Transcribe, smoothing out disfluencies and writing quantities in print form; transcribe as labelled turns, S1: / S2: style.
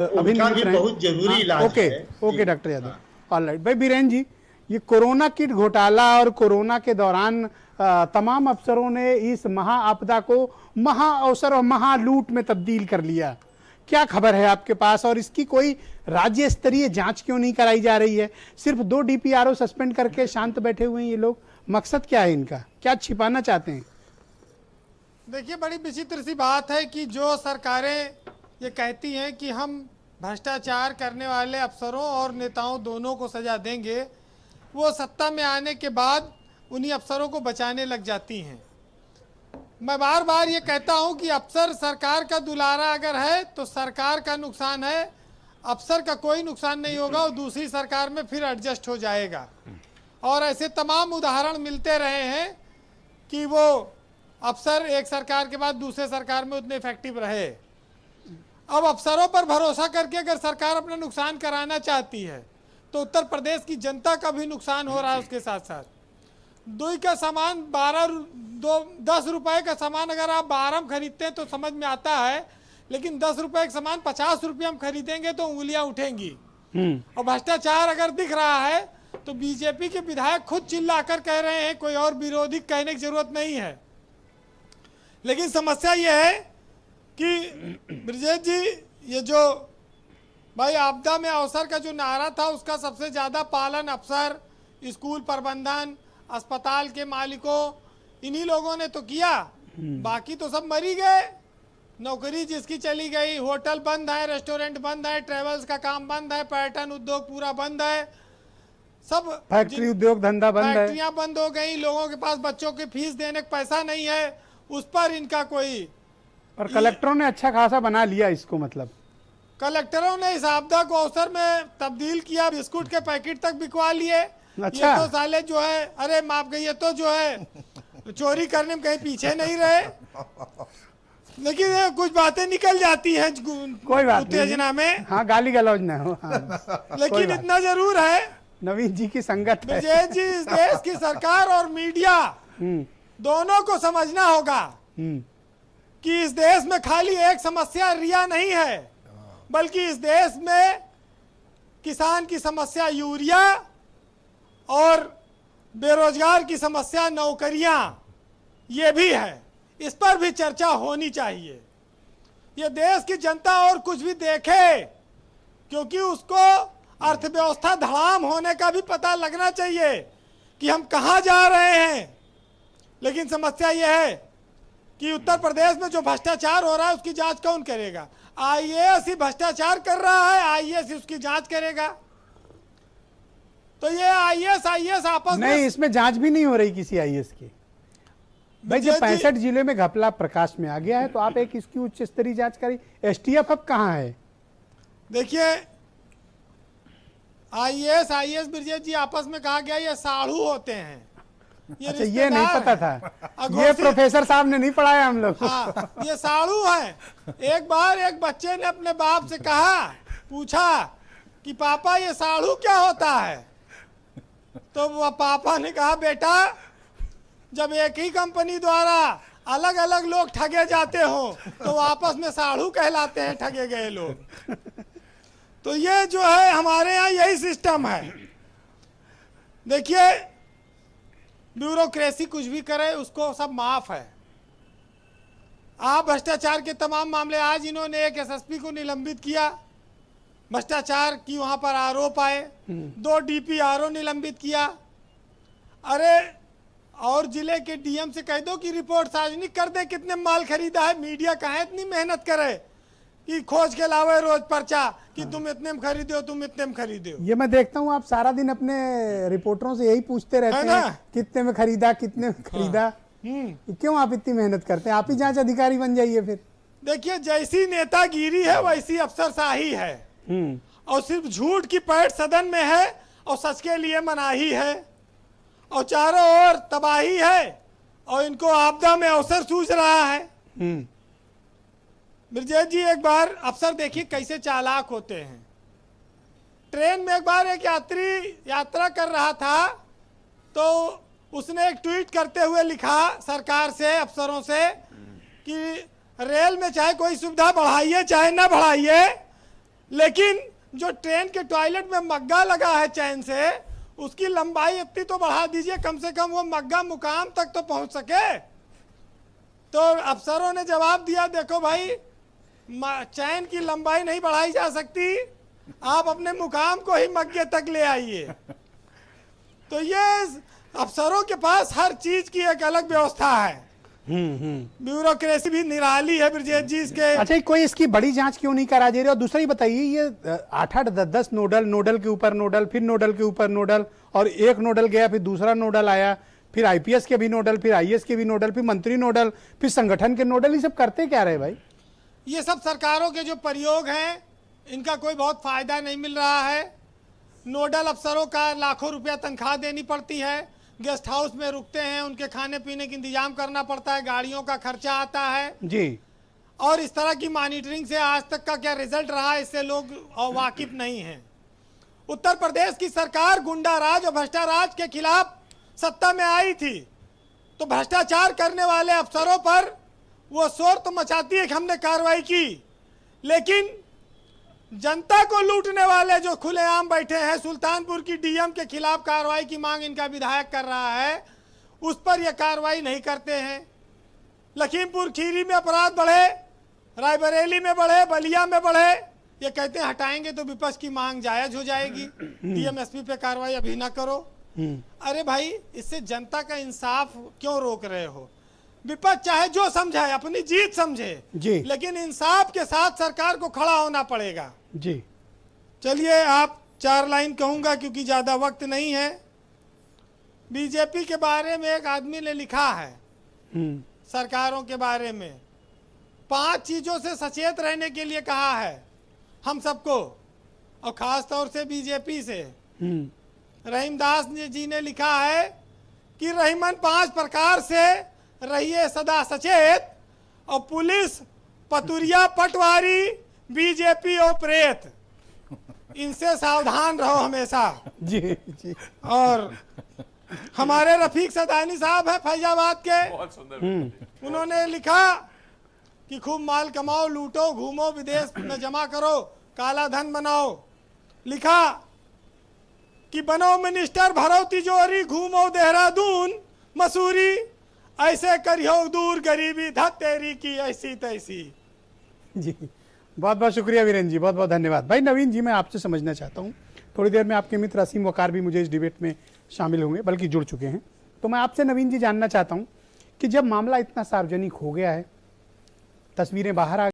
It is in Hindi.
S1: अभी
S2: उनका भी
S1: नहीं
S2: बहुत जरूरी इलाज
S1: ओके
S2: है।
S1: Okay doctor Yadav. ऑलराइट भाई बीरेन जी, ये कोरोना किट घोटाला और कोरोना के दौरान तमाम अफसरों ने इस महा आपदा को महा अवसर और महा लूट में तब्दील कर लिया। क्या खबर है आपके पास, और इसकी कोई राज्य स्तरीय जांच क्यों नहीं कराई जा रही है? सिर्फ 2 डीपीआरओ सस्पेंड करके शांत बैठे हुए हैं ये लोग। मकसद क्या है इनका, क्या छिपाना चाहते हैं?
S3: देखिए, बड़ी विचित्र सी बात है कि जो सरकारें ये कहती हैं कि हम भ्रष्टाचार करने वाले अफसरों और नेताओं दोनों को सजा देंगे, वो सत्ता में आने के बाद उन्हीं अफसरों को बचाने लग जाती हैं। मैं बार बार ये कहता हूं कि अफसर सरकार का दुलारा अगर है तो सरकार का नुकसान है, अफसर का कोई नुकसान नहीं होगा, और दूसरी सरकार में फिर एडजस्ट हो जाएगा। और ऐसे तमाम उदाहरण मिलते रहे हैं कि वो अफसर एक सरकार के बाद दूसरे सरकार में उतने इफेक्टिव रहे। अब अफसरों पर भरोसा करके अगर सरकार अपना नुकसान कराना चाहती है तो उत्तर प्रदेश की जनता का भी नुकसान हो रहा है। उसके साथ साथ दूध का सामान 10 रुपए का सामान अगर आप 12 में खरीदते हैं तो समझ में आता है, लेकिन 10 रुपए का सामान 50 रुपये हम खरीदेंगे तो उंगलियां उठेंगी। और भ्रष्टाचार अगर दिख रहा है तो बीजेपी के विधायक खुद चिल्लाकर कह रहे हैं, कोई और विरोधी कहने की जरूरत नहीं है। लेकिन समस्या यह है कि ब्रजेश जी, ये जो भाई आपदा में अवसर का जो नारा था उसका सबसे ज्यादा पालन अफसर, स्कूल प्रबंधन, अस्पताल के मालिकों, इन्हीं लोगों ने तो किया। बाकी तो सब मरी गए। नौकरी जिसकी चली गई, होटल बंद है, रेस्टोरेंट बंद है, ट्रेवल्स का काम बंद है, पर्यटन उद्योग पूरा बंद है, सब
S1: फैक्ट्री उद्योग धंधा बंद है,
S3: फैक्ट्रियां बंद हो गई, लोगों के पास बच्चों के फीस देने का पैसा नहीं है, उस पर इनका कोई।
S1: और कलेक्टरों ने अच्छा खासा बना लिया इसको, मतलब
S3: कलेक्टरों ने इस आपदा को अवसर में तब्दील किया, बिस्कुट के पैकेट तक बिकवा लिए।
S1: अच्छा।
S3: ये तो साले जो है, अरे माफ गई, ये तो जो है चोरी करने में कहीं पीछे नहीं रहे। लेकिन ये कुछ बातें निकल जाती हैं
S1: कोई बात
S3: उत्तेजना में।
S1: हाँ, गाली गलौज न हो। हाँ।
S3: लेकिन इतना जरूर है
S1: नवीन जी की संगत है।
S3: विजय जी, इस देश की सरकार और मीडिया दोनों को समझना होगा कि इस देश में खाली एक समस्या रिया नहीं है, बल्कि इस देश में किसान की समस्या यूरिया और बेरोजगार की समस्या नौकरियां, ये भी है। इस पर भी चर्चा होनी चाहिए। ये देश की जनता और कुछ भी देखे, क्योंकि उसको अर्थव्यवस्था धड़ाम होने का भी पता लगना चाहिए कि हम कहां जा रहे हैं। लेकिन समस्या यह है कि उत्तर प्रदेश में जो भ्रष्टाचार हो रहा है उसकी जांच कौन करेगा? आईएएस ही भ्रष्टाचार कर रहा है, आईएएस उसकी जांच करेगा? तो ये आईएएस आपस में
S1: नहीं, इसमें जांच भी नहीं हो रही किसी आईएएस की। भाई जब 65 जिले में घपला प्रकाश में आ गया है तो आप एक इसकी उच्च स्तरीय जांच करी। एसटीएफ अब कहाँ है? देखिए,
S3: आईएएस ब्रजेश जी आपस में कहा गया ये साढ़ू होते हैं।
S1: अच्छा, ये नहीं पता था। ये प्रोफेसर साहब ने नहीं पढ़ाया हम लोग।
S3: हाँ, ये साढ़ू है। एक बार एक बच्चे ने अपने बाप से कहा, पूछा कि पापा ये साढ़ू क्या होता है? तो वो पापा ने कहा, बेटा जब एक ही कंपनी द्वारा अलग अलग लोग ठगे जाते हो तो आपस में साढ़ू कहलाते हैं, ठगे गए लोग। तो ये जो है हमारे यहाँ यही सिस्टम है। देखिए, ब्यूरोक्रेसी कुछ भी करे उसको सब माफ है। आप भ्रष्टाचार के तमाम मामले, आज इन्होंने एक एसएसपी को निलंबित किया, भ्रष्टाचार की वहां पर आरोप आए, 2 डीपीआरओ निलंबित किया। अरे और जिले के डीएम से कह दो कि रिपोर्ट सार्वजनिक कर दे कितने माल खरीदा है। मीडिया कहाँ इतनी मेहनत करे कि खोज के लावे रोज पर्चा कि तुम इतने में खरीदे हो, तुम इतने में खरीदे हो।
S1: ये मैं देखता हूँ आप सारा दिन अपने रिपोर्टरों से यही पूछते रहते हैं, कितने में खरीदा, कितने में खरीदा। क्यों आप इतनी मेहनत करते हैं? आप ही जांच अधिकारी बन जाइए फिर।
S3: देखिए, जैसी नेतागिरी है वैसी अफसरशाही है, और सिर्फ झूठ की पैठ सदन में है और सच के लिए मनाही है, और चारों ओर तबाही है, और इनको आपदा में अवसर सूझ रहा है। ब्रजेश जी, एक बार अफसर देखिए कैसे चालाक होते हैं। ट्रेन में एक बार एक यात्री यात्रा कर रहा था तो उसने एक ट्वीट करते हुए लिखा सरकार से, अफसरों से, कि रेल में चाहे कोई सुविधा बढ़ाइए चाहे ना बढ़ाइए, लेकिन जो ट्रेन के टॉयलेट में मग्गा लगा है चैन से, उसकी लंबाई इतनी तो बढ़ा दीजिए, कम से कम वो मग्गा मुकाम तक तो पहुंच सके। तो अफसरों ने जवाब दिया, देखो भाई चैन की लंबाई नहीं बढ़ाई जा सकती, आप अपने मुकाम को ही मग्गे तक ले आइए। तो ये अफसरों के पास हर चीज की एक अलग व्यवस्था है। ब्यूरोक्रेसी भी निराली है ब्रजेश जी इसके।
S1: अच्छा, कोई इसकी बड़ी जांच क्यों नहीं करा दे रहे? और दूसरी बताइए, ये 8-8 10-10 नोडल के ऊपर नोडल, फिर नोडल के ऊपर नोडल, और एक नोडल गया फिर दूसरा नोडल आया, फिर आईपीएस के भी नोडल, फिर आईएएस के भी नोडल, फिर मंत्री नोडल, फिर संगठन के नोडल, ये सब करते क्या रहे भाई?
S3: ये सब सरकारों के जो प्रयोग हैं, इनका कोई बहुत फायदा नहीं मिल रहा है। नोडल अफसरों का लाखों रुपया तनख्वाह देनी पड़ती है, गेस्ट हाउस में रुकते हैं, उनके खाने पीने का इंतजाम करना पड़ता है, गाड़ियों का खर्चा आता है
S1: जी।
S3: और इस तरह की मॉनिटरिंग से आज तक का क्या रिजल्ट रहा है, इससे लोग वाकिफ नहीं हैं। उत्तर प्रदेश की सरकार गुंडा राज और भ्रष्टाचार के खिलाफ सत्ता में आई थी, तो भ्रष्टाचार करने वाले अफसरों पर वो शोर तो मचाती है कि हमने कार्रवाई की, लेकिन जनता को लूटने वाले जो खुलेआम बैठे हैं, सुल्तानपुर की डीएम के खिलाफ कार्रवाई की मांग इनका विधायक कर रहा है, उस पर यह कार्रवाई नहीं करते हैं। लखीमपुर खीरी में अपराध बढ़े, रायबरेली में बढ़े, बलिया में बढ़े, ये कहते हैं हटाएंगे तो विपक्ष की मांग जायज हो जाएगी, डीएम एसपी पे कार्रवाई अभी ना करो। अरे भाई, इससे जनता का इंसाफ क्यों रोक रहे हो? विपक्ष चाहे जो समझे, अपनी जीत समझे
S1: जी,
S3: लेकिन इंसाफ के साथ सरकार को खड़ा होना पड़ेगा
S1: जी।
S3: चलिए, आप 4 लाइन कहूंगा क्योंकि ज्यादा वक्त नहीं है। बीजेपी के बारे में एक आदमी ने लिखा है, सरकारों के बारे में 5 चीजों से सचेत रहने के लिए कहा है हम सबको, और खास तौर से बीजेपी से। रहीमदास जी ने लिखा है कि रहीमन 5 प्रकार से रहिए सदा सचेत, और पुलिस, पतुरिया, पटवारी, बीजेपी और प्रेत, इनसे सावधान रहो हमेशा।
S1: जी जी।
S3: और हमारे रफीक सदानी साहब है फैजाबाद के,
S2: बहुत सुंदर।
S3: उन्होंने लिखा कि खूब माल कमाओ, लूटो, घूमो, विदेश में जमा करो, काला धन बनाओ। लिखा कि बनो मिनिस्टर, भरो तिजोरी, घूमो देहरादून मसूरी, ऐसे करियो दूर गरीबी, धत तेरी की ऐसी तैसी।
S1: जी, बहुत बहुत शुक्रिया वीरेंद्र जी, बहुत बहुत धन्यवाद। भाई नवीन जी, मैं आपसे समझना चाहता हूँ, थोड़ी देर में आपके मित्र असीम वकार भी मुझे इस डिबेट में शामिल होंगे, बल्कि जुड़ चुके हैं। तो मैं आपसे नवीन जी जानना चाहता हूँ कि जब मामला इतना सार्वजनिक हो गया है, तस्वीरें बाहर आ